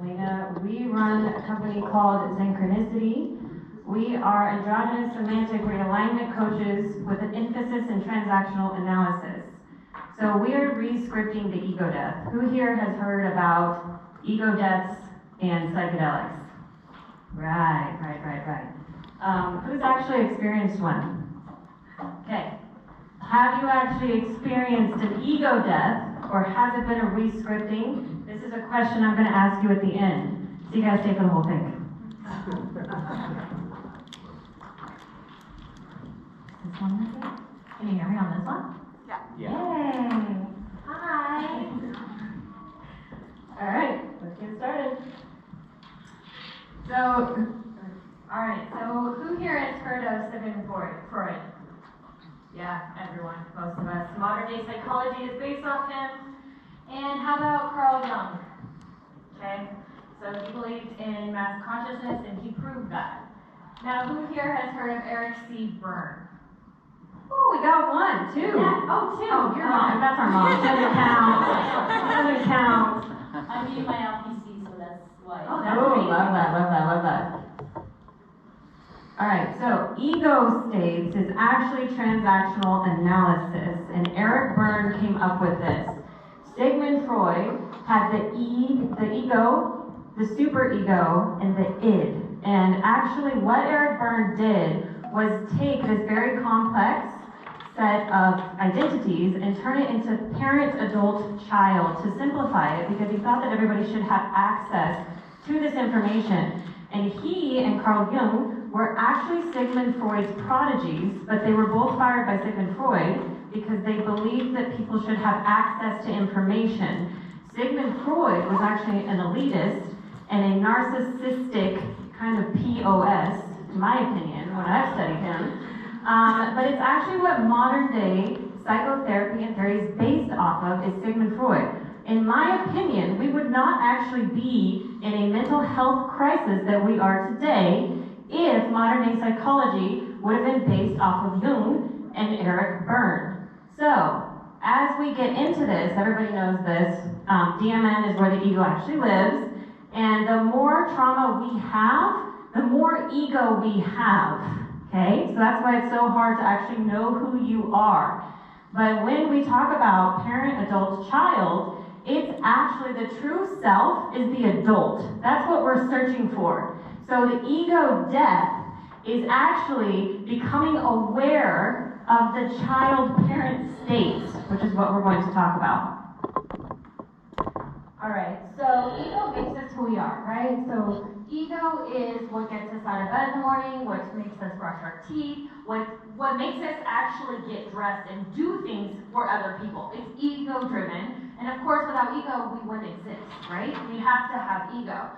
We run a company called Synchronicity. We are androgynous semantic realignment coaches with an emphasis in transactional analysis. So we are re-scripting the ego death. Who here has heard about ego deaths and psychedelics? Right. Who's actually experienced one? Okay. Have you actually experienced an ego death, or has it been a re-scripting? This is a question I'm going to ask you at the end, so you guys stay for the whole thing. This one missing? Can you hear me on this one? Yeah. Yay! Hi! Alright, let's get started. So who here has heard of Sigmund Freud? Yeah, everyone, most of us. Modern day psychology is based off him. And how about Carl Jung? Okay, so he believed in mass consciousness and he proved that. Now, who here has heard of Eric C. Berne? Oh, we got one, two. Yeah. Oh, two. Oh, your mom. That's our mom. Doesn't count. Doesn't count. I'm using my LPC, so that's why. Oh, that's amazing. Love that. All right, so ego states is actually transactional analysis, and Eric Berne came up with this. Sigmund Freud had the ego, the superego, and the id. And actually what Eric Berne did was take this very complex set of identities and turn it into parent, adult, child to simplify it, because he thought that everybody should have access to this information. And he and Carl Jung were actually Sigmund Freud's prodigies, but they were both fired by Sigmund Freud because they believed that people should have access to information. Sigmund Freud was actually an elitist and a narcissistic kind of POS, in my opinion, when I've studied him. But it's actually what modern day psychotherapy and theory is based off of is Sigmund Freud. In my opinion, we would not actually be in a mental health crisis that we are today if modern day psychology would have been based off of Jung and Eric Berne. So, as we get into this, everybody knows this, DMN is where the ego actually lives, and the more trauma we have, the more ego we have, okay? So that's why it's so hard to actually know who you are. But when we talk about parent, adult, child, it's actually the true self is the adult. That's what we're searching for. So the ego death is actually becoming aware of the child-parent state, which is what we're going to talk about. All right, so ego makes us who we are, right? So ego is what gets us out of bed in the morning, what makes us brush our teeth, what makes us actually get dressed and do things for other people. It's ego-driven, and of course, without ego, we wouldn't exist, right? We have to have ego.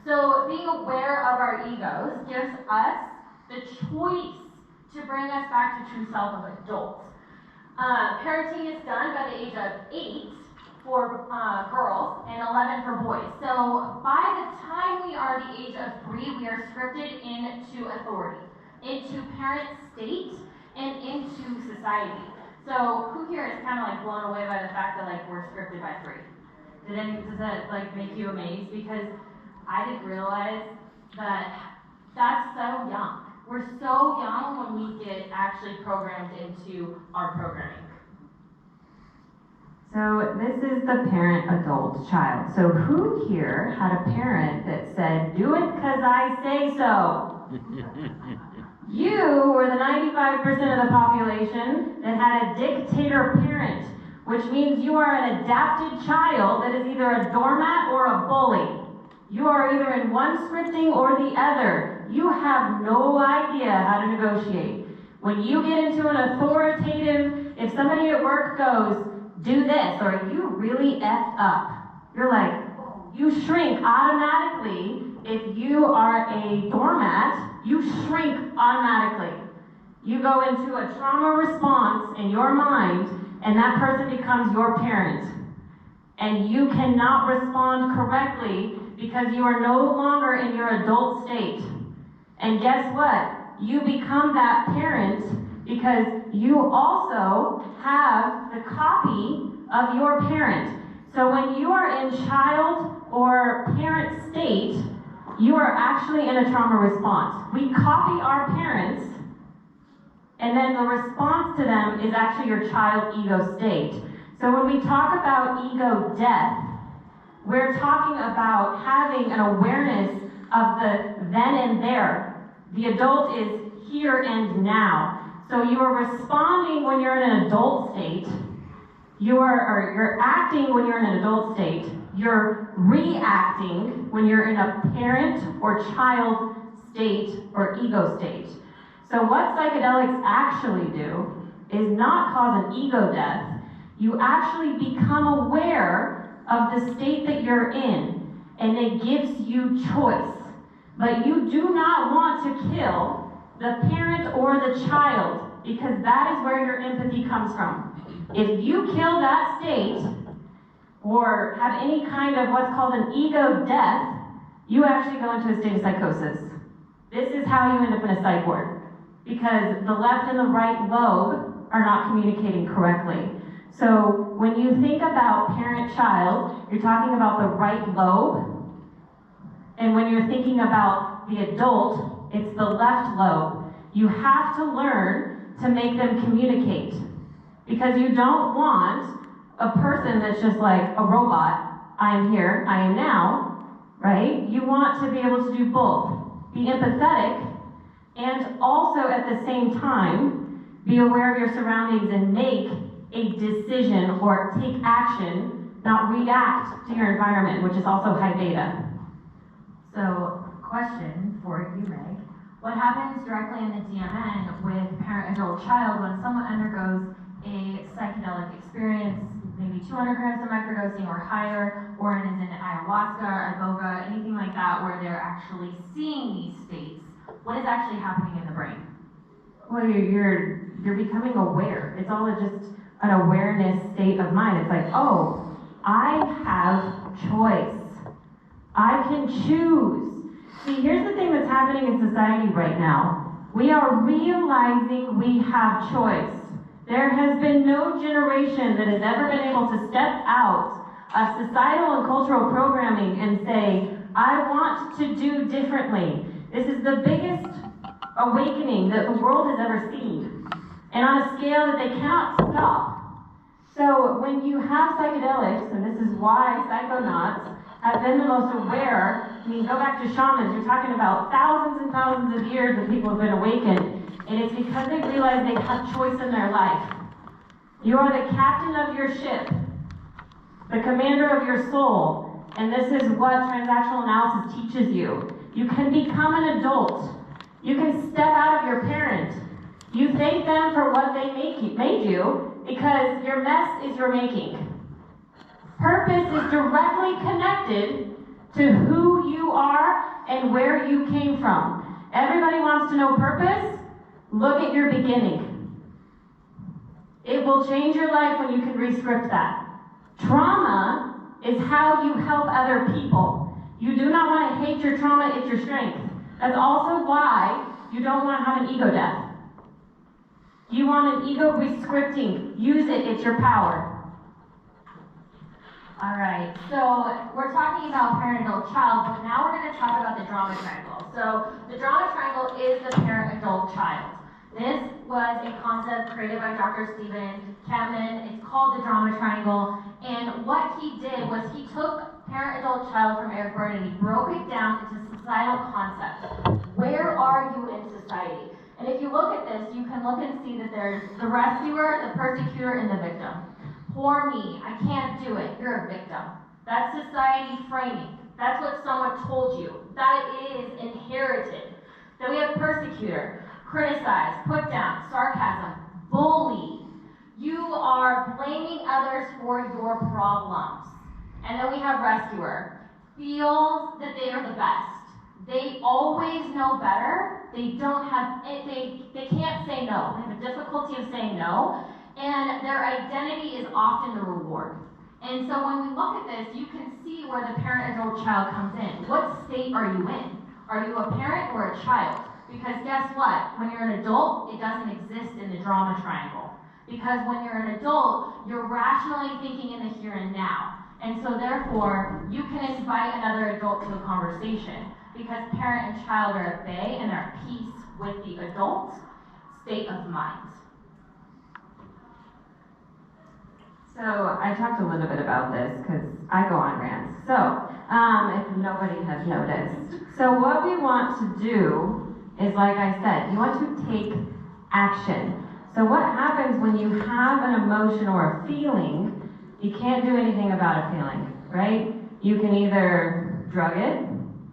So being aware of our egos gives us the choice to bring us back to true self of adults. Parenting is done by the age of 8 for girls and 11 for boys. So by the time we are the age of 3, we are scripted into authority, into parent state, and into society. So who here is kind of like blown away by the fact that like we're scripted by 3? Does that like make you amazed? Because I didn't realize that that's so young. We're so young when we get actually programmed into our programming. So this is the parent, adult, child. So who here had a parent that said, do it because I say so? You were the 95% of the population that had a dictator parent, which means you are an adapted child that is either a doormat or a bully. You are either in one scripting or the other. You have no idea how to negotiate. When you get into an authoritative, if somebody at work goes, do this, or you really effed up, you're like, you shrink automatically. If you are a doormat, you shrink automatically. You go into a trauma response in your mind, and that person becomes your parent. And you cannot respond correctly because you are no longer in your adult state. And guess what? You become that parent because you also have the copy of your parent. So when you are in child or parent state, state, you are actually in a trauma response. We copy our parents, and then the response to them is actually your child ego state. So when we talk about ego death, we're talking about having an awareness of the then and there. The adult is here and now. So you are responding when you're in an adult state. You're acting when you're in an adult state. You're reacting when you're in a parent or child state or ego state. So what psychedelics actually do is not cause an ego death. You actually become aware of the state that you're in, and it gives you choice. But you do not want to kill the parent or the child, because that is where your empathy comes from. If you kill that state, or have any kind of what's called an ego death, you actually go into a state of psychosis. This is how you end up in a psych ward, because the left and the right lobe are not communicating correctly. So when you think about parent-child, you're talking about the right lobe, and when you're thinking about the adult, it's the left lobe. You have to learn to make them communicate, because you don't want a person that's just like a robot. I am here, I am now, right? You want to be able to do both. Be empathetic, and also at the same time, be aware of your surroundings and make a decision or take action, not react to your environment, which is also high beta. So, question for you, Meg. What happens directly in the DMN with parent-adult-child when someone undergoes a psychedelic experience, maybe 200 grams of microdosing or higher, or is in ayahuasca or iboga, anything like that, where they're actually seeing these states? What is actually happening in the brain? Well, you're becoming aware. It's all just an awareness state of mind. It's like, oh, I have choice. I can choose. See, here's the thing that's happening in society right now. We are realizing we have choice. There has been no generation that has ever been able to step out of societal and cultural programming and say, I want to do differently. This is the biggest awakening that the world has ever seen, and on a scale that they cannot stop. So when you have psychedelics, and this is why psychonauts have been the most aware, I mean, go back to shamans, you're talking about thousands and thousands of years that people have been awakened, and it's because they realize they have choice in their life. You are the captain of your ship, the commander of your soul, and this is what transactional analysis teaches you. You can become an adult. You can step out of your parent. You thank them for what they made you, because your mess is your making. Purpose is directly connected to who you are and where you came from. Everybody wants to know purpose. Look at your beginning. It will change your life when you can rescript that. Trauma is how you help other people. You do not want to hate your trauma, it's your strength. That's also why you don't want to have an ego death. You want an ego rescripting. Use it, it's your power. All right, so we're talking about parent-adult-child, but now we're going to talk about the drama triangle. So the drama triangle is the parent-adult-child. This was a concept created by Dr. Stephen Chapman. It's called the drama triangle, and what he did was he took parent-adult-child from Eric Berne and he broke it down into societal concepts. Where are you in society? And if you look at this, you can look and see that there's the rescuer, the persecutor, and the victim. Poor me, I can't do it, you're a victim. That's society framing. That's what someone told you. That is inherited. Then we have persecutor, criticize, put down, sarcasm, bully. You are blaming others for your problems. And then we have rescuer, feels that they are the best. They always know better. They don't have, they can't say no. They have a difficulty of saying no. And their identity is often the reward. And so when we look at this, you can see where the parent-adult-child comes in. What state are you in? Are you a parent or a child? Because guess what? When you're an adult, it doesn't exist in the drama triangle. Because when you're an adult, you're rationally thinking in the here and now. And so therefore, you can invite another adult to a conversation because parent and child are at bay and are at peace with the adult state of mind. So I talked a little bit about this because I go on rants. So if nobody has noticed. So what we want to do is, like I said, you want to take action. So what happens when you have an emotion or a feeling, you can't do anything about a feeling, right? You can either drug it,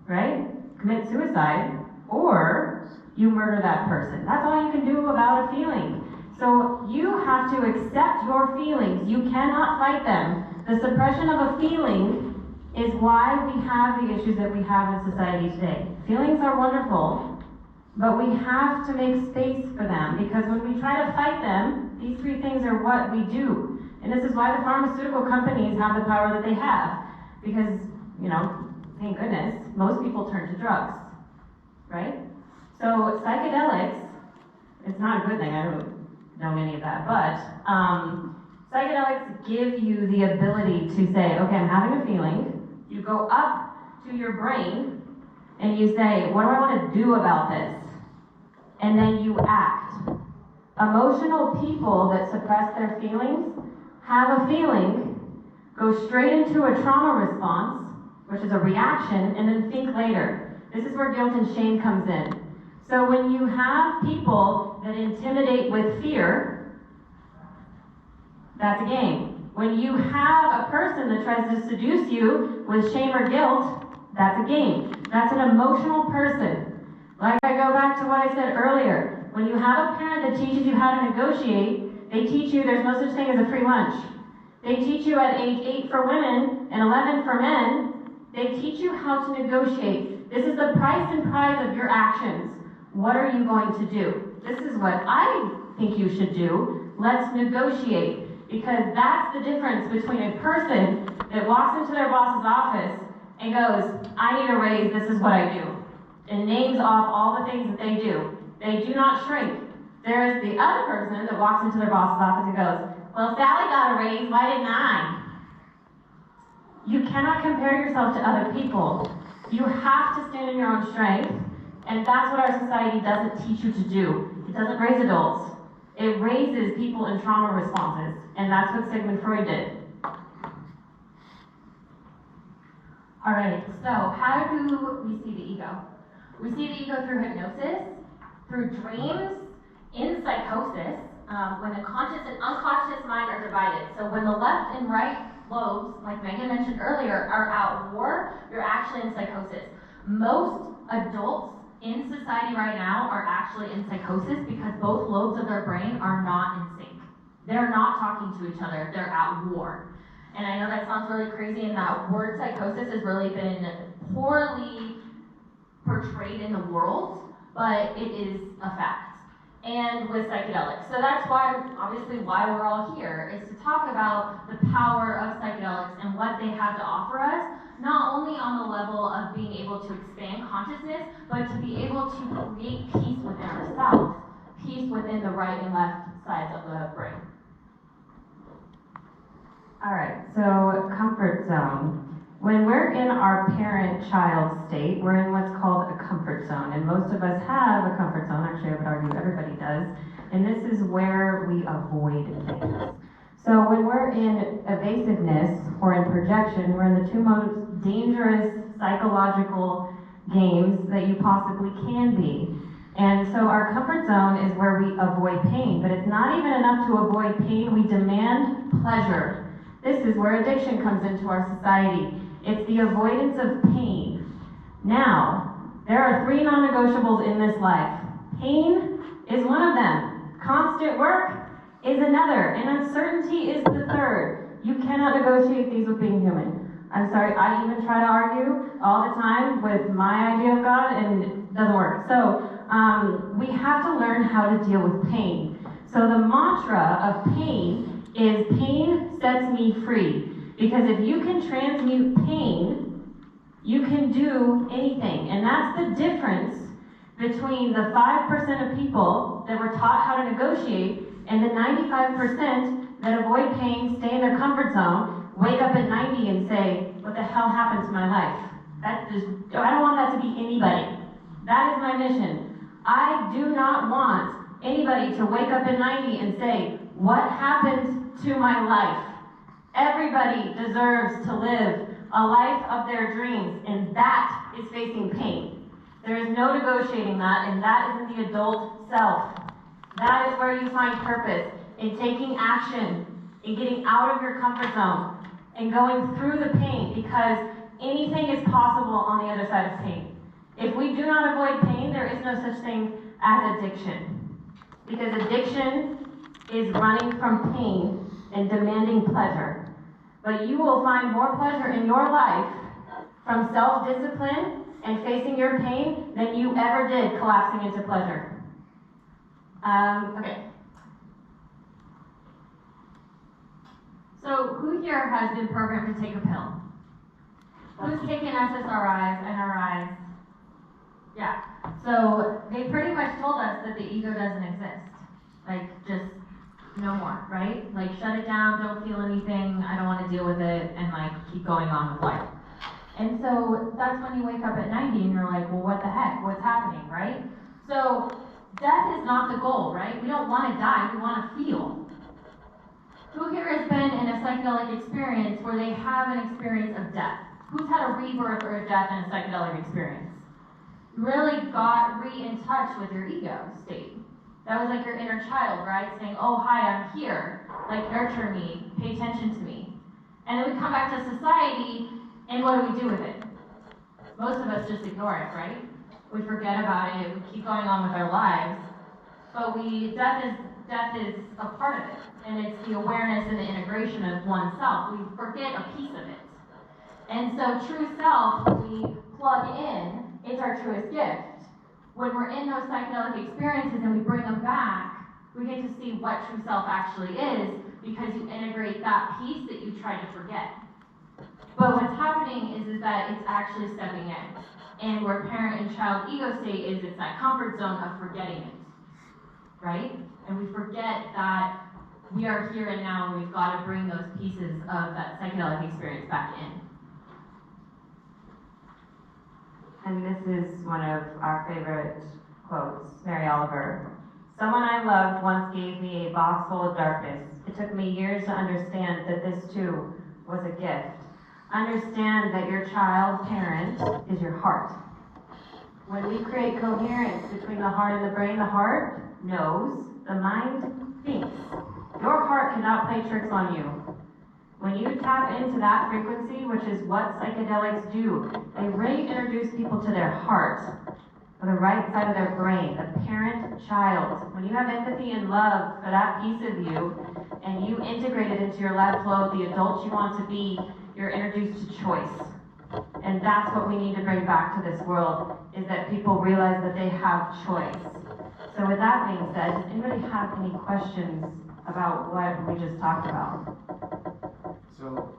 right? Commit suicide, or you murder that person. That's all you can do about a feeling. So you have to accept your feelings. You cannot fight them. The suppression of a feeling is why we have the issues that we have in society today. Feelings are wonderful, but we have to make space for them, because when we try to fight them, these three things are what we do. And this is why the pharmaceutical companies have the power that they have. Because, thank goodness, most people turn to drugs, right? So psychedelics, it's not a good thing, I don't know any of that, but psychedelics give you the ability to say, okay, I'm having a feeling. You go up to your brain and you say, what do I want to do about this? And then you act. Emotional people that suppress their feelings have a feeling, go straight into a trauma response, which is a reaction, and then think later. This is where guilt and shame comes in. So when you have people that intimidate with fear, that's a game. When you have a person that tries to seduce you with shame or guilt, that's a game. That's an emotional person. Like I go back to what I said earlier. When you have a parent that teaches you how to negotiate, they teach you there's no such thing as a free lunch. They teach you at age 8 for women and 11 for men. They teach you how to negotiate. This is the price and prize of your actions. What are you going to do? This is what I think you should do. Let's negotiate. Because that's the difference between a person that walks into their boss's office and goes, I need a raise, this is what I do. And names off all the things that they do. They do not shrink. There is the other person that walks into their boss's office and goes, well, Sally got a raise, why didn't I? You cannot compare yourself to other people. You have to stand in your own strength, and that's what our society doesn't teach you to do. It doesn't raise adults. It raises people in trauma responses, and that's what Sigmund Freud did. All right, so how do we see the ego? We see the ego through hypnosis, through dreams, in psychosis, when the conscious and unconscious mind are divided. So when the left and right lobes, like Megan mentioned earlier, are at war, you're actually in psychosis. Most adults in society right now are actually in psychosis because both lobes of their brain are not in sync. They're not talking to each other, they're at war. And I know that sounds really crazy, and that word psychosis has really been poorly portrayed in the world, but it is a fact. And with psychedelics. So that's why, obviously, why we're all here, is to talk about the power of psychedelics and what they have to offer us, not only on the level of being able to expand consciousness, but to be able to create peace within ourselves, peace within the right and left sides of the brain. All right, so comfort zone. When we're in our parent-child state, we're in what's called a comfort zone, and most of us have a comfort zone. Actually, I would argue everybody does, and this is where we avoid things. So when we're in evasiveness or in projection, we're in the two most dangerous psychological games that you possibly can be. And so our comfort zone is where we avoid pain, but it's not even enough to avoid pain, we demand pleasure. This is where addiction comes into our society. It's the avoidance of pain. Now, there are 3 non-negotiables in this life. Pain is one of them. Constant work is another. And uncertainty is the third. You cannot negotiate these with being human. I'm sorry, I even try to argue all the time with my idea of God, and it doesn't work. So, we have to learn how to deal with pain. So the mantra of pain is pain sets me free. Because if you can transmute pain, you can do anything. And that's the difference between the 5% of people that were taught how to negotiate and the 95% that avoid pain, stay in their comfort zone. wake up at 90 and say, what the hell happened to my life? I don't want that to be anybody. That is my mission. I do not want anybody to wake up at 90 and say, what happened to my life? Everybody deserves to live a life of their dreams, and that is facing pain. There is no negotiating that, and that is in the adult self. That is where you find purpose, in taking action, in getting out of your comfort zone, and going through the pain, because anything is possible on the other side of pain. If we do not avoid pain, there is no such thing as addiction. Because addiction is running from pain and demanding pleasure. But you will find more pleasure in your life from self-discipline and facing your pain than you ever did collapsing into pleasure. Okay. So who here has been programmed to take a pill? Who's taken SSRIs, NRIs? Yeah. So they pretty much told us that the ego doesn't exist. Like, just no more, right? Like, shut it down, don't feel anything, I don't want to deal with it, and like, keep going on with life. And so that's when you wake up at 90 and you're like, well, what the heck? What's happening, right? So death is not the goal, right? We don't want to die, we want to feel. Who here has been in a psychedelic experience where they have an experience of death? Who's had a rebirth or a death in a psychedelic experience? You really got in touch with your ego state. That was like your inner child, right? Saying, oh, hi, I'm here. Like, nurture me, pay attention to me. And then we come back to society, and what do we do with it? Most of us just ignore it, right? We forget about it, we keep going on with our lives. But death is a part of it. And it's the awareness and the integration of oneself. We forget a piece of it. And so true self, when we plug in, it's our truest gift. When we're in those psychedelic experiences and we bring them back, we get to see what true self actually is, because you integrate that piece that you tried to forget. But what's happening is that it's actually stepping in. And where parent and child ego state is, it's that comfort zone of forgetting it, right? And we forget that we are here and now, and we've got to bring those pieces of that psychedelic experience back in. And this is one of our favorite quotes, Mary Oliver. Someone I loved once gave me a box full of darkness. It took me years to understand that this too was a gift. Understand that your child parent is your heart. When we create coherence between the heart and the brain, the heart knows, the mind thinks. Your heart cannot play tricks on you. When you tap into that frequency, which is what psychedelics do, they reintroduce people to their heart, or the right side of their brain, the parent-child. When you have empathy and love for that piece of you, and you integrate it into your life flow, the adult you want to be, you're introduced to choice. And that's what we need to bring back to this world, is that people realize that they have choice. So with that being said, does anybody have any questions about what we just talked about? So,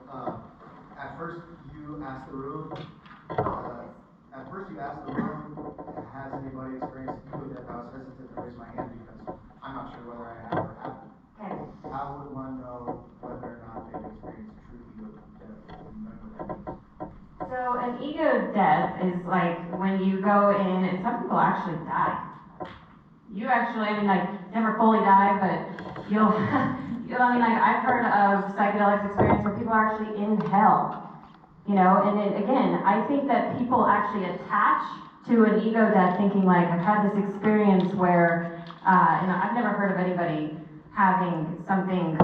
at first you asked the room, has anybody experienced ego death? I was hesitant to raise my hand because I'm not sure whether I have or haven't. Okay. How would one know whether or not they've experienced true ego death? So an ego death is like when you go in, and some people actually die. You actually, I mean, like, never fully die, but you'll, I mean, like, I've heard of psychedelic experience where people are actually in hell. You know, and again, I think that people actually attach to an ego death thinking like, I've had this experience where, you know, I've never heard of anybody having something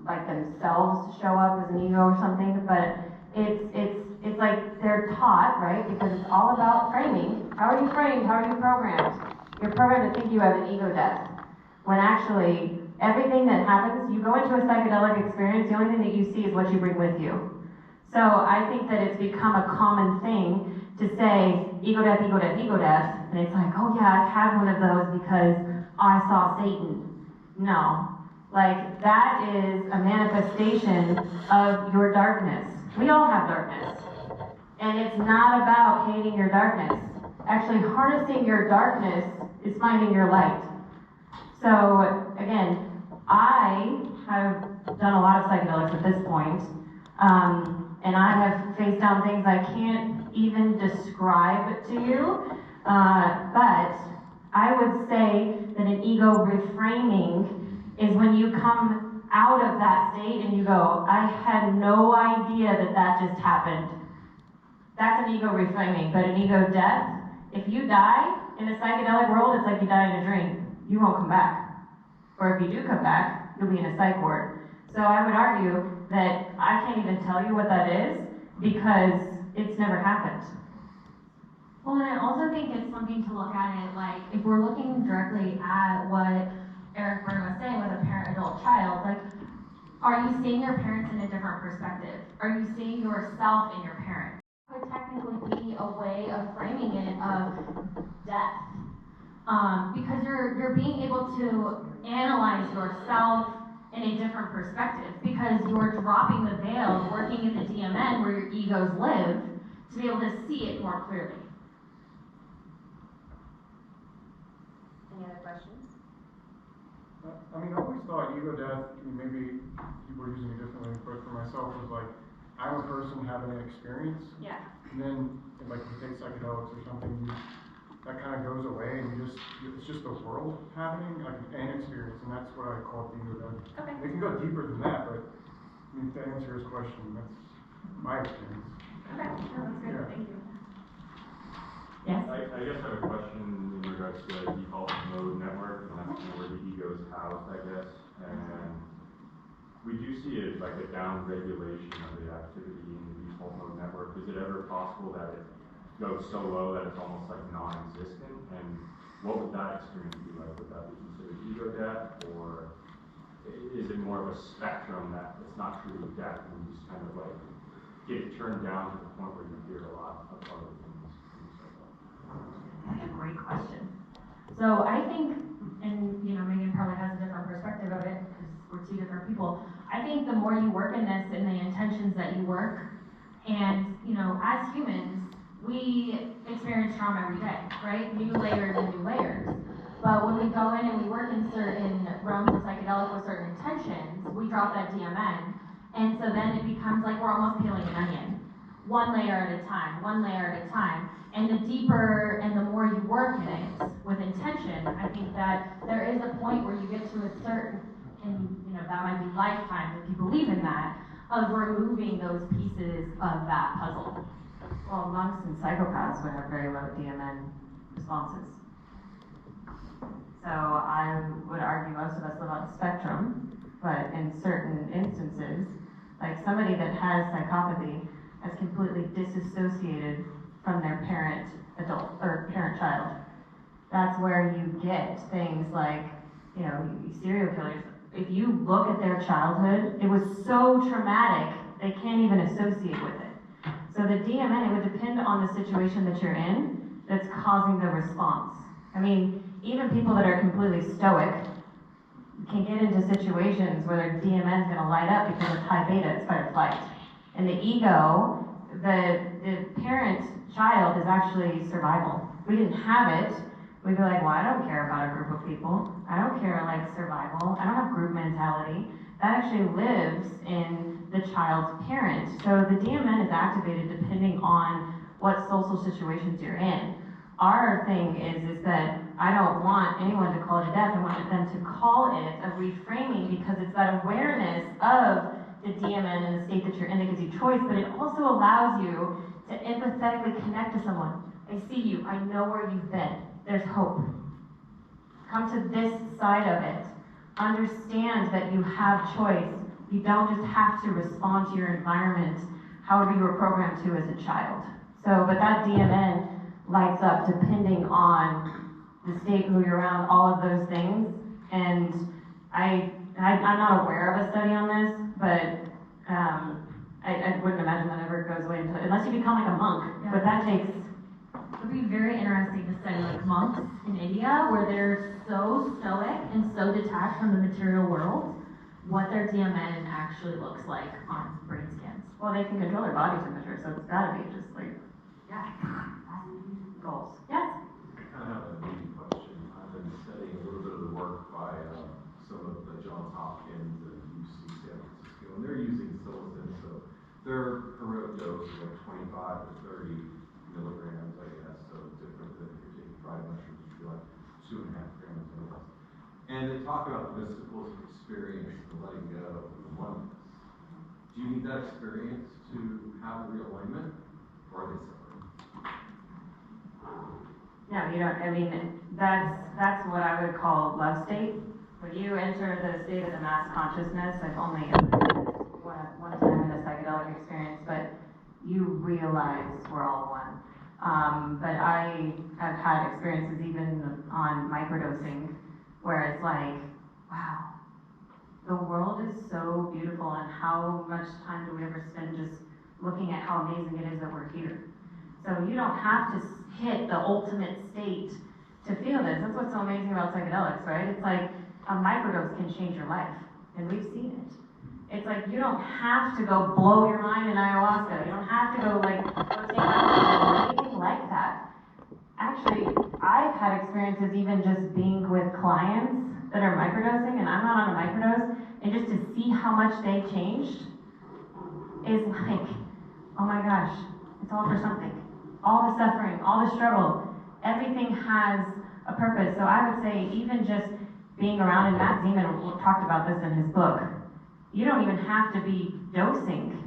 like themselves show up as an ego or something, but it's like they're taught, right? Because it's all about framing. How are you framed? How are you programmed? You're programmed to think you have an ego death. When actually, everything that happens, you go into a psychedelic experience, the only thing that you see is what you bring with you. So I think that it's become a common thing to say, ego death, ego death, ego death. And it's like, oh yeah, I've had one of those because I saw Satan. No. Like, that is a manifestation of your darkness. We all have darkness. And it's not about hating your darkness. Actually, harnessing your darkness is finding your light. So, again, I have done a lot of psychedelics at this point. And I have faced down things I can't even describe to you. But I would say that an ego reframing is when you come out of that state and you go, I had no idea that that just happened. That's an ego reframing. But an ego death, if you die in a psychedelic world, it's like you die in a dream. You won't come back. Or if you do come back, you'll be in a psych ward. So I would argue that I can't even tell you what that is because it's never happened. Well, and I also think it's something to look at it, like, if we're looking directly at what Eric Byrne was saying with a parent-adult child, like, are you seeing your parents in a different perspective? Are you seeing yourself in your parent? It could technically be a way of framing it of death. Because you're being able to analyze yourself in a different perspective, because you're dropping the veil, working in the DMN where your egos live, to be able to see it more clearly. Any other questions? I mean, I always thought ego death, I mean, maybe people are using it differently, but for myself was like, I'm a person having an experience, Yeah. and then, like, if you take psychedelics or something, that kind of goes away, and it's just the world happening, like an experience, and that's what I call it, ego death. Okay. They can go deeper than that, but, I mean, to answer his question, that's my experience. Okay, no, that's good, Yeah. thank you. Yes? I just have a question in regards to the default mode network, and that's kind of where the ego is housed, I guess. And we do see it like a down regulation of the activity in the default mode network. Is it ever possible that it goes so low that it's almost like non-existent? And what would that experience be like? Would that be considered ego death, or is it more of a spectrum that it's not truly death and you just kind of like get it turned down to the point where you hear a lot of other things? That's a great question. So I think, and Megan probably has a different perspective of it because we're two different people. I think the more you work in this and the intentions that you work, and as humans, we experience trauma every day, right? New layers and new layers. But when we go in and we work in certain realms of psychedelic with certain intentions, we drop that DMN, and so then it becomes like we're almost peeling an onion, one layer at a time, one layer at a time. And the deeper and the more you work in it with intention, I think that there is a point where you get to a certain, and that might be lifetimes if you believe in that, of removing those pieces of that puzzle. Well, monks and psychopaths would have very low DMN responses. So I would argue most of us live on the spectrum, but in certain instances, like somebody that has psychopathy has completely disassociated from their parent adult or parent child. That's where you get things like, serial killers. If you look at their childhood, it was so traumatic, they can't even associate with it. So the DMN, it would depend on the situation that you're in that's causing the response. I mean, even people that are completely stoic can get into situations where their DMN is gonna light up because it's high beta, it's fight or flight. And the ego, the parent child is actually survival. We didn't have it, we'd be like, well, I don't care about a group of people. I don't care like survival. I don't have group mentality. That actually lives in the child's parent. So the DMN is activated depending on what social situations you're in. Our thing is that I don't want anyone to call it a death. I want them to call it a reframing because it's that awareness of the DMN and the state that you're in that gives you choice, but it also allows you to empathetically connect to someone. I see you, I know where you've been, there's hope. Come to this side of it. Understand that you have choice. You don't just have to respond to your environment however you were programmed to as a child. So, but that DMN lights up depending on the state, who you're around, all of those things. And I'm not aware of a study on this, but I wouldn't imagine that ever goes away unless you become like a monk. Yeah. But that takes. It would be very interesting to study like monks in India, where they're so stoic and so detached from the material world, what their DMN actually looks like on brain scans. Well, they can control their body temperature, so it's gotta be just like Yeah. goals. Yes? I kind of have a neat question. I've been studying a little bit of the work by some of the Johns Hopkins and UC San Francisco, and they're using psilocin. So And they talk about the mystical experience, the letting go, the oneness. Do you need that experience to have the realignment, or are they separate? No, you don't, I mean, that's what I would call love state. When you enter the state of the mass consciousness, I've only experienced one time in a psychedelic experience, but you realize we're all one. But I have had experiences even on microdosing where it's like, wow, the world is so beautiful, and how much time do we ever spend just looking at how amazing it is that we're here? So you don't have to hit the ultimate state to feel this. That's what's so amazing about psychedelics, right? It's like a microdose can change your life, and we've seen it. It's like you don't have to go blow your mind in ayahuasca. You don't have to go like go take or anything like that. Actually, I've had experiences even just being with clients that are microdosing, and I'm not on a microdose, and just to see how much they changed is like, oh my gosh, it's all for something. All the suffering, all the struggle, everything has a purpose. So I would say even just being around, and Matt Zeman talked about this in his book, you don't even have to be dosing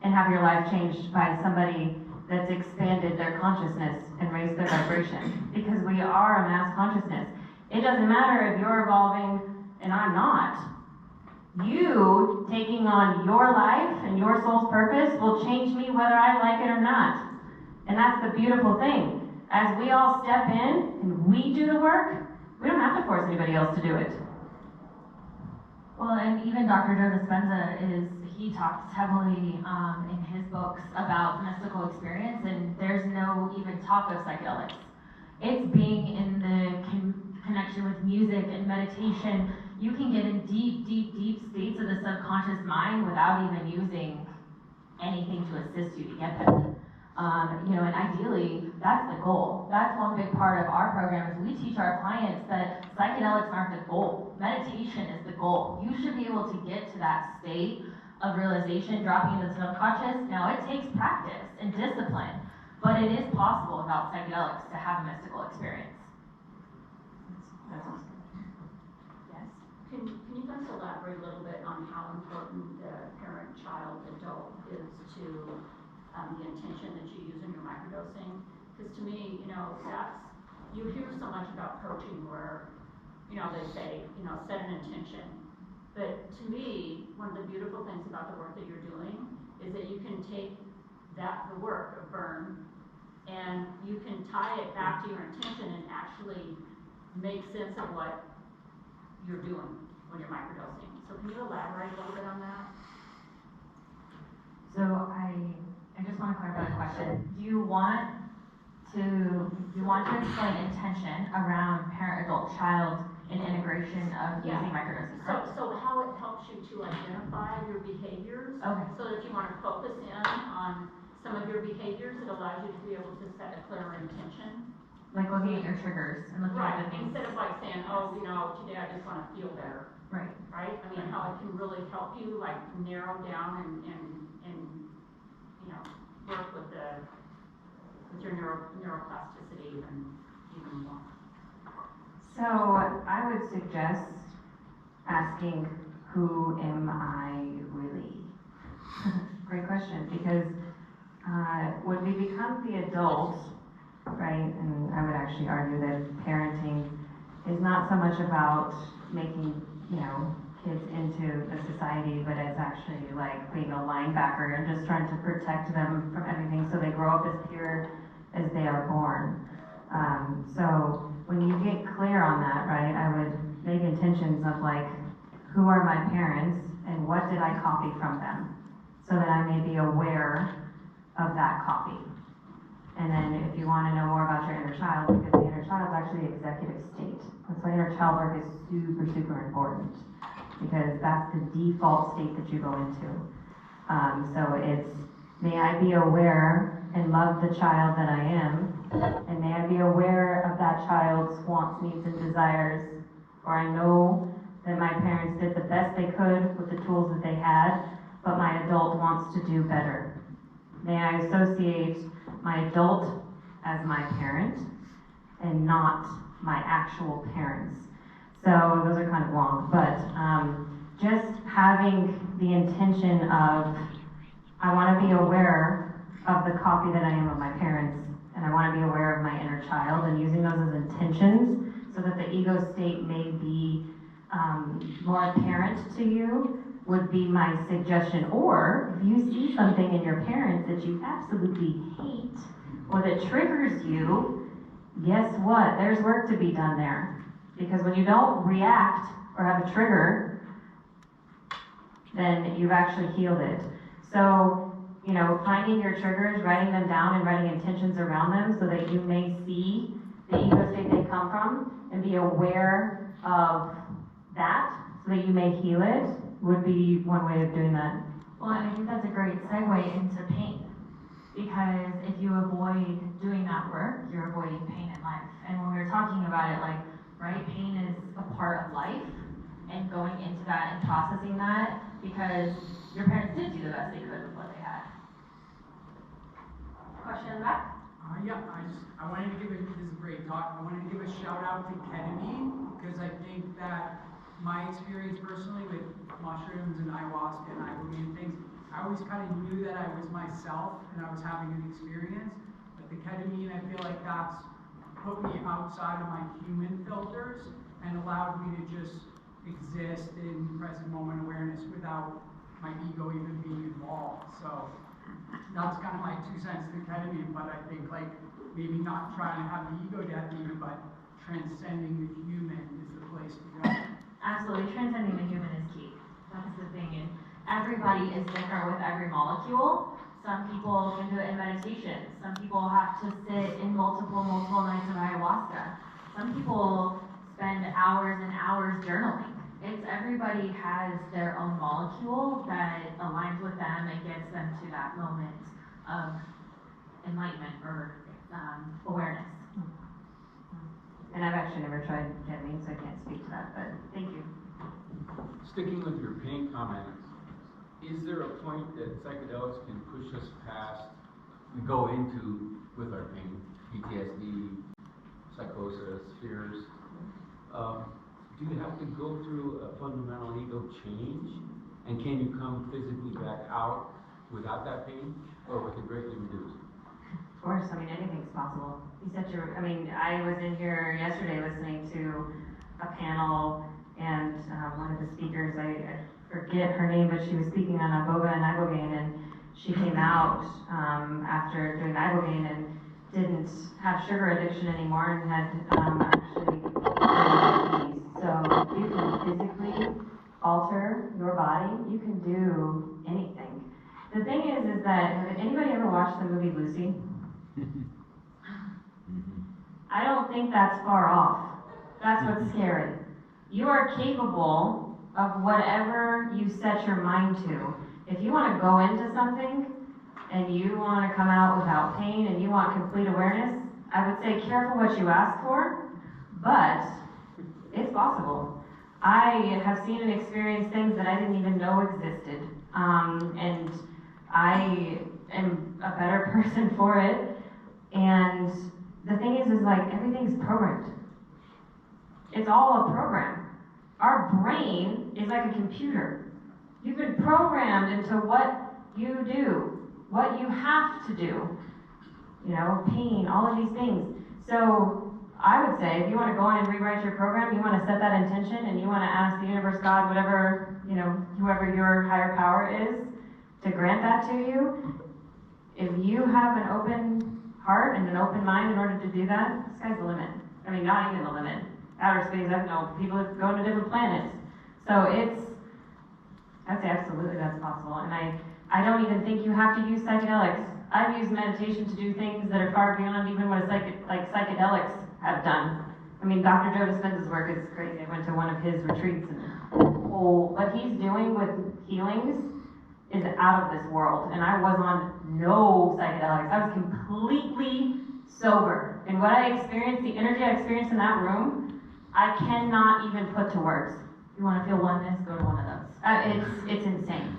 and have your life changed by somebody that's expanded their consciousness and raised their vibration, because we are a mass consciousness. It doesn't matter if you're evolving and I'm not. You taking on your life and your soul's purpose will change me whether I like it or not. And that's the beautiful thing. As we all step in and we do the work, we don't have to force anybody else to do it. Well, and even Dr. Joe Dispenza he talks heavily in his books about the mystical experience, and there's no even talk of psychedelics. It's being in the connection with music and meditation. You can get in deep, deep, deep states of the subconscious mind without even using anything to assist you to get there. And ideally, that's the goal. That's one big part of our program is we teach our clients that psychedelics aren't the goal. Meditation is the goal. You should be able to get to that state of realization, dropping into the subconscious. Now, it takes practice and discipline, but it is possible without psychedelics to have a mystical experience. That's awesome. Yes. Can you guys elaborate a little bit on how important the parent, child, adult is to the intention that you use in your microdosing? Because to me, you hear so much about coaching where, they say, set an intention. But to me, one of the beautiful things about the work that you're doing is that you can take the work of burn, and you can tie it back to your intention and actually make sense of what you're doing when you're microdosing. So can you elaborate a little bit on that? So I just want to clarify the question. Do you want to explain intention around parent, adult, child in integration of using microdosing? So how it helps you to identify your behaviors. Okay. So that if you want to focus in on some of your behaviors, it allows you to be able to set a clearer intention. Like looking at your triggers and looking at the things. Instead of like saying, today I just want to feel better. Right. Right? I mean, how it can really help you like narrow down and work with your neuroplasticity even more. So I would suggest asking, who am I really? Great question, because when we become the adult, right, and I would actually argue that parenting is not so much about making, kids into the society, but it's actually like being a linebacker and just trying to protect them from everything so they grow up as pure as they are born. So when you get clear on that, right, I would make intentions of like, who are my parents and what did I copy from them? So that I may be aware of that copy. And then if you want to know more about your inner child, because the inner child is actually executive state. That's why inner child work is super, super important, because that's the default state that you go into. So it's, may I be aware and love the child that I am, and may I be aware of that child's wants, needs, and desires, or I know that my parents did the best they could with the tools that they had, but my adult wants to do better. May I associate my adult as my parent and not my actual parents. So those are kind of long, but just having the intention of, I want to be aware of the copy that I am of my parents, and I want to be aware of my inner child, and using those as intentions so that the ego state may be more apparent to you would be my suggestion. Or if you see something in your parents that you absolutely hate or that triggers you, guess what? There's work to be done there. Because when you don't react or have a trigger, then you've actually healed it. So, you know, finding your triggers, writing them down and writing intentions around them so that you may see the ego state they come from and be aware of that so that you may heal it would be one way of doing that. Well, and I think that's a great segue into pain. Because if you avoid doing that work, you're avoiding pain in life. And when we were talking about it, like, right, pain is a part of life, and going into that and processing that because your parents did do the best they could with what they had. Question in the back? I wanted to give this is a great talk. I wanted to give a shout out to ketamine because I think that my experience personally with mushrooms and ayahuasca and ibogaine and things, I always kind of knew that I was myself and I was having an experience. But the ketamine, I feel like that's put me outside of my human filters and allowed me to just exist in present moment awareness without my ego even being involved. So that's kind of my 2 cents to ketamine, but I think like maybe not trying to have the ego death even, but transcending the human is the place to go. Absolutely, transcending the human is key. That's the thing, and everybody is different with every molecule. Some people can do it in meditation. Some people have to sit in multiple nights of ayahuasca. Some people spend hours and hours journaling. It's everybody has their own molecule that aligns with them and gets them to that moment of enlightenment or awareness. And I've actually never tried ketamine, so I can't speak to that, but thank you. Sticking with your pain comment, is there a point that psychedelics can push us past, we go into with our pain, PTSD, psychosis, fears, do you have to go through a fundamental ego change? And can you come physically back out without that pain, or with it greatly reduced? Of course, I mean, anything's possible. I was in here yesterday listening to a panel, and one of the speakers, I forget her name, but she was speaking on iboga and ibogaine, and she came out after doing ibogaine and didn't have sugar addiction anymore and had actually diabetes. So you can physically alter your body. You can do anything. The thing is that, have anybody ever watched the movie Lucy? I don't think that's far off. That's what's scary. You are capable of whatever you set your mind to. If you want to go into something and you want to come out without pain and you want complete awareness, I would say careful what you ask for, but it's possible. I have seen and experienced things that I didn't even know existed, and I am a better person for it. And the thing is like everything's programmed. It's all a program. Our brain is like a computer. You've been programmed into what you do, what you have to do. You know, pain, all of these things. So I would say if you want to go in and rewrite your program, you want to set that intention and you want to ask the universe, God, whatever, you know, whoever your higher power is, to grant that to you. If you have an open heart and an open mind in order to do that, the sky's the limit. I mean, not even the limit. Outer space, I know people go to different planets. So I'd say absolutely that's possible. And I don't even think you have to use psychedelics. I've used meditation to do things that are far beyond even what psychedelics have done. I mean, Dr. Joe Dispenza's work is crazy. I went to one of his retreats, and what he's doing with healings is out of this world. And I was on no psychedelics. I was completely sober. And what I experienced, the energy I experienced in that room, I cannot even put to words. You want to feel oneness, go to one of those. It's insane.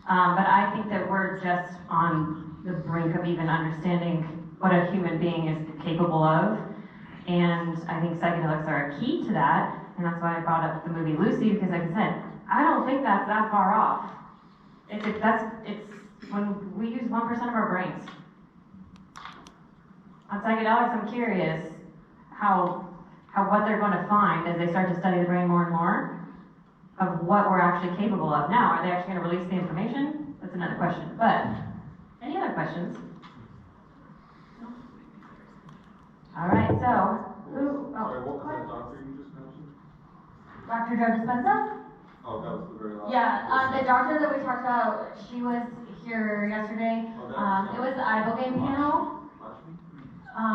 But I think that we're just on the brink of even understanding what a human being is capable of. And I think psychedelics are a key to that. and that's why I brought up the movie Lucy, because like I said, I don't think that's that far off. It's when we use 1% of our brains. On psychedelics, I'm curious how what they're going to find as they start to study the brain more and more of what we're actually capable of. Now, are they actually going to release the information? That's another question. But any other questions? All right, so Sorry, what was that doctor you just mentioned? Dr. Joe Dispenza? Oh, that was the very last. Yeah, the doctor that we talked about, she was here yesterday. It was the ibogaine panel.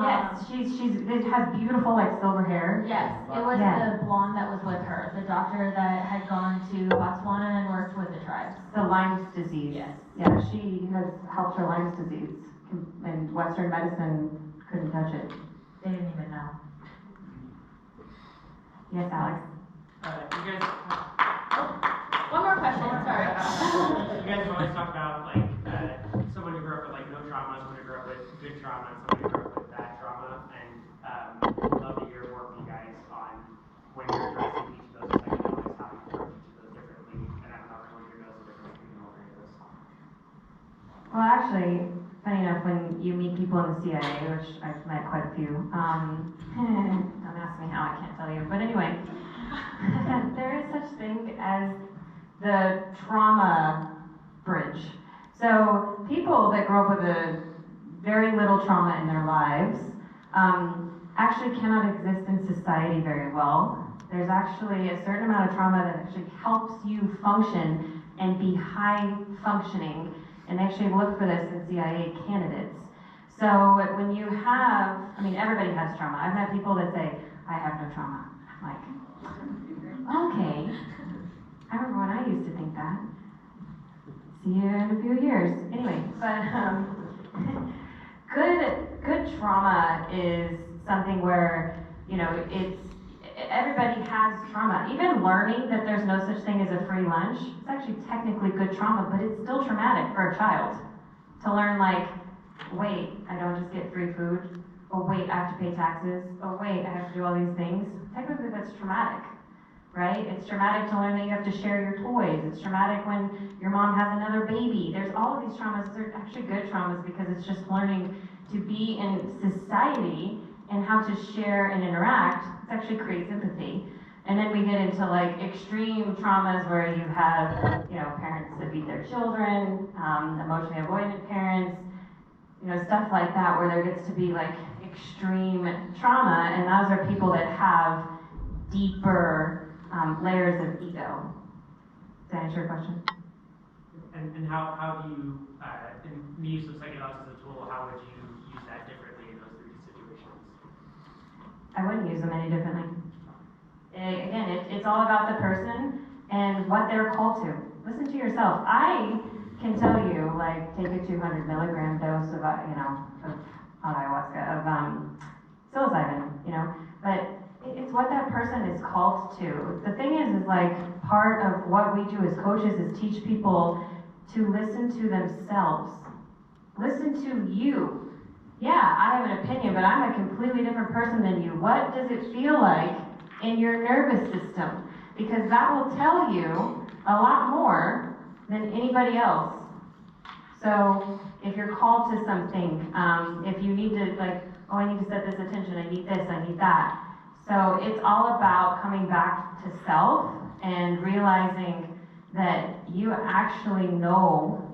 Yes, it has beautiful like silver hair. Yes, it was Yeah. the blonde that was with her, the doctor that had gone to Botswana and worked with the tribes. The Lyme's disease. Yes. Yeah, she has helped her Lyme's disease, and Western medicine couldn't touch it. They didn't even know. Yes, Alex. You guys, One more question, sorry. you guys have always talked about like someone who grew up with like no trauma, someone who grew up with good trauma, and someone who grew up with bad trauma, and I'd love to hear more from you guys on when you're addressing each of those psychedelics, how you approach each of those differently, and I don't know if everyone here knows the difference between all three of those. Well, actually, funny enough, when you meet people in the CIA, which I've met quite a few, don't ask me how, I can't tell you. But anyway, there is such thing as the trauma bridge. So people that grow up with a very little trauma in their lives actually cannot exist in society very well. There's actually a certain amount of trauma that actually helps you function and be high functioning, and they actually look for this in CIA candidates. So when you have, I mean, everybody has trauma. I've had people that say, I have no trauma. I'm like, okay. I remember when I used to think that. See you in a few years. Anyway, but good trauma is something where, you know, everybody has trauma. Even learning that there's no such thing as a free lunch, it's actually technically good trauma, but it's still traumatic for a child to learn, like, wait, I don't just get free food. Oh wait, I have to pay taxes. Oh wait, I have to do all these things. Technically that's traumatic, right? It's traumatic to learn that you have to share your toys. It's traumatic when your mom has another baby. There's all of these traumas. They're actually good traumas because it's just learning to be in society and how to share and interact. It actually creates empathy. And then we get into like extreme traumas where you have, you know, parents that beat their children, emotionally avoidant parents, you know, stuff like that, where there gets to be like extreme trauma, and those are people that have deeper layers of ego. Does that answer your question? And how do you, in the use of psychedelics as a tool, how would you use that differently in those three situations? I wouldn't use them any differently. Again, it's all about the person and what they're called to. Listen to yourself. I can tell you, like, take a 200 milligram dose of, you know, of not ayahuasca, of psilocybin, you know, but it's what that person is called to. The thing is like, part of what we do as coaches is teach people to listen to themselves. Listen to you. Yeah, I have an opinion, but I'm a completely different person than you. What does it feel like in your nervous system? Because that will tell you a lot more than anybody else. So if you're called to something, if you need to, like, oh, I need to set this attention, I need this, I need that. So it's all about coming back to self and realizing that you actually know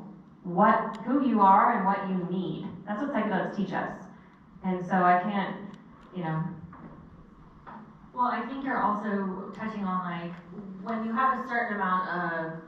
who you are and what you need. That's what psychedelics teach us. And so I can't, you know. Well, I think you're also touching on, like, when you have a certain amount of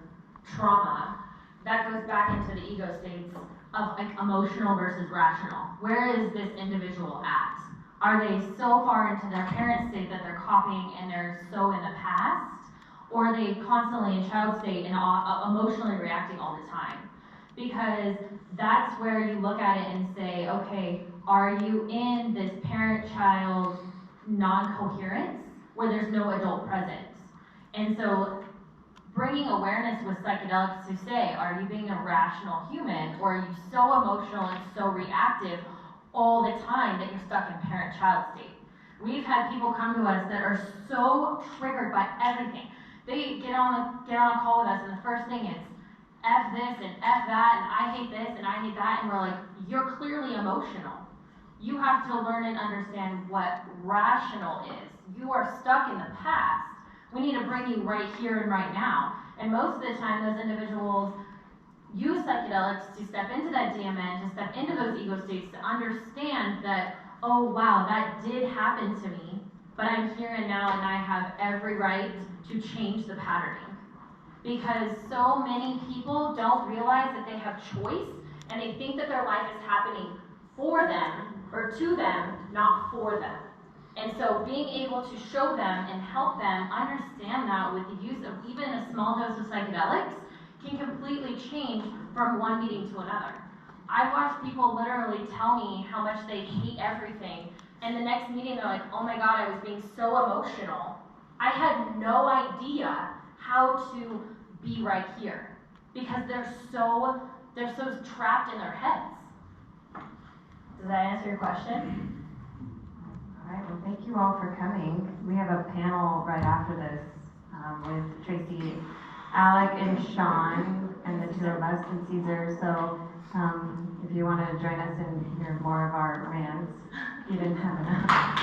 trauma, that goes back into the ego states of, like, emotional versus rational. Where is this individual at? Are they so far into their parent state that they're copying and they're so in the past? Or are they constantly in child state and emotionally reacting all the time? Because that's where you look at it and say, okay, are you in this parent-child non-coherence where there's no adult presence? And so bringing awareness with psychedelics to say, are you being a rational human, or are you so emotional and so reactive all the time that you're stuck in parent-child state? We've had people come to us that are so triggered by everything. They get on a call with us, and the first thing is, F this and F that, and I hate this and I hate that, and we're like, you're clearly emotional. You have to learn and understand what rational is. You are stuck in the past. We need to bring you right here and right now. And most of the time, those individuals use psychedelics to step into that DMN, to step into those ego states, to understand that, oh wow, that did happen to me, but I'm here and now, and I have every right to change the patterning. Because so many people don't realize that they have choice, and they think that their life is happening for them, or to them, not for them. And so being able to show them and help them understand that with the use of even a small dose of psychedelics can completely change from one meeting to another. I've watched people literally tell me how much they hate everything, and the next meeting they're like, oh my God, I was being so emotional. I had no idea how to be right here, because they're so trapped in their heads. Does that answer your question? All right, well, thank you all for coming. We have a panel right after this with Tracy, Alec, and Sean, and the two of us, and Caesar. So if you want to join us and hear more of our rants, you didn't have enough.